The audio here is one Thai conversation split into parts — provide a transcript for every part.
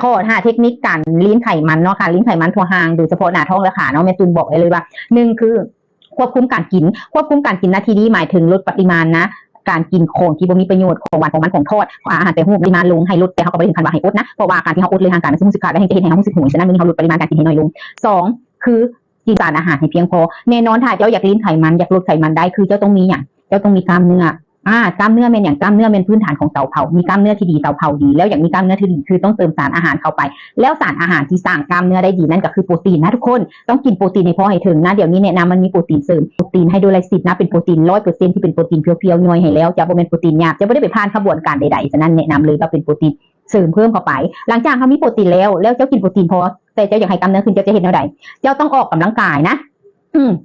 ข้อ5เทคนิคการลีนไขมันเนาะค่ะลีนไขมันทั่วห่างโดยเฉพาะหน้าท้องและขาเนาะแม่จูนบอกเลยว่า1คือควบคุมการกินนาทีนี้หมายถึงลดปริมาณนะการกินของที่บ่มีประโยชน์ของหวานของมันของทอดอาหารแต่หูปริมาณลงให้ลดแต่เขาก็ไม่ได้ถึงขั้นว่าให้อดนะเพราะว่าการที่เขาอดเลยทางการมันรู้สึกขาดและให้จะเห็นให้เขารู้สึกห่วยฉะนั้นมึงเขาลดปริมาณการกินให้น้อยลง2คือกินสารอาหารให้เพียงพอแน่นอนถ้าเจ้าอยากลีนไขมันอยากลดไขมันได้คือเจ้าต้องมีอย่างเจ้าต้องมีกล้ามเนื้อกล้ามเนื้อเป็นอย่างกล้ามเนื้อเป็นพื้นฐานของเตาเผามีกล้ามเนื้อที่ดีเตาเผาดีแล้วอย่างมีกล้ามเนื้อที่ดีคือต้องเติมสารอาหารเข้าไปแล้วสารอาหารที่สร้างกล้ามเนื้อได้ดีนั่นก็คือโปรตีนนะทุกคนต้องกินโปรตีนในพอให้ถึงนะเดี๋ยวนี้เนี่ยนะมันมีโปรตีนเสริมโปรตีนไฮโดรไลซิสนะเป็นโปรตีน 100% ที่เป็นโปรตีนเพียวๆย่อยให้แล้วจะบ่เป็นโปรตีนหยาบจะไม่ได้ไปผ่านกระบวนการใดๆฉะนั้นแนะนำเลยว่าเป็นโปรตีนเสริมเพิ่มเข้าไปหลังจากเขามีโปรตีนแล้วเจ้ากินโปรตีนพอแต่เจ้าอยากให้กล้ามเนื้อขึ้นเจ้าจะเห็นแนวใดเจ้าต้องออกกำลังกายนะ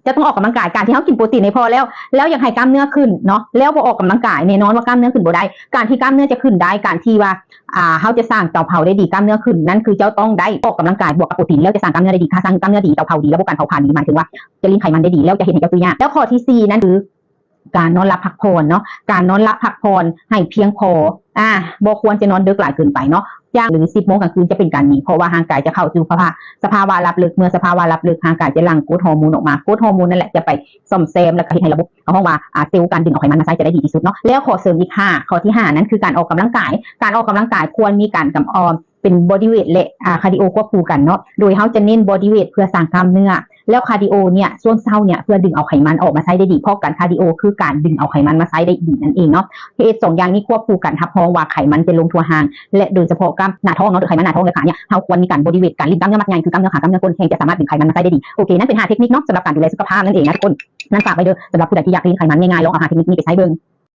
จะต้องออกกำลังกายการที่เขากินโปรตีนในพอแล้วอยากให้กล้ามเนื้อขึ้นเนาะแล้วพอออกกำลังกายแน่นอนว่ากล้ามเนื้อขึ้นบ่ได้การที่กล้ามเนื้อจะขึ้นได้การที่ว่าเขาจะสร้างเตาเผาได้ดีกล้ามเนื้อขึ้นนั่นคือเจ้าต้องได้ออกกำลังกายบวกกับโปรตีนแล้วจะสร้างกล้ามเนื้อได้ดีถ้าสร้างกล้ามเนื้อดีเตาเผาดีระบบการเผาผลาญดีหมายถึงว่าจะลีนไขมันได้ดีแล้วจะเห็นเจ้าตัวยากแล้วข้อที่4นั่นคือการนอนหลับพักผ่อนเนาะการนอนหลับพักผ่อนให้เพียงพอบ่ควรจะนอนดึกหลายเกินไปเนาะอย่างหรือ10 โมงกลางคืนจะเป็นการดีเพราะว่าร่างกายจะเข้าสู่สภาวะหลับลึกเมื่อสภาวะหลับลึกร่างกายจะหลั่งกรดฮอร์โมนออกมากรดฮอร์โมนนั่นแหละจะไปซ่อมแซมแล้วก็ให้ระบบเอาห้องว่าเซลล์การดึงเอาไขมันมาใช้จะได้ดีที่สุดเนาะแล้วข้อเสริมอีกข้อที่5นั้นคือการออกกำลังกายควรมีการกำออมเป็นบอดี้เวทและคาร์ดิโอควบคู่กันเนาะโดยเขาจะเน้นบอดี้เวทเพื่อสร้างกล้ามเนื้อแล้วคาร์ดิโอเนี่ยช่วงเช้าเนี่ยเพื่อดึงเอาไขมันออกมาใช้ได้ดีเพราะการคาร์ดิโอคือการดึงเอาไขมันมาใช้ได้ดีนั่นเองเนาะ2อย่างนี้ควบคู่กันรับรองว่าไขมันจะลงทั่วห่างและโดยเฉพาะกล้ามหน้าท้องเนาะหรือไขมันหน้าท้องและขาเนี่ยเขาควรมีการบอดี้เวทการรีดกล้ามเนื้อมัดใหญ่คือกล้ามเนื้อขากล้ามเนื้อก้นแขนจะสามารถดึงไขมันมาใช้ได้ดีโอเคนั่นเป็น5เทคนิคเนาะสำหรับการดูแลสุขภาพนั่นเองนะทุกคนนั่นฝากไว้เด้อสำหรับผู้ใดที่อยากลีนไขมันง่ายๆลองเอา5เทคนิคนี้ไปใช้เบิ่ง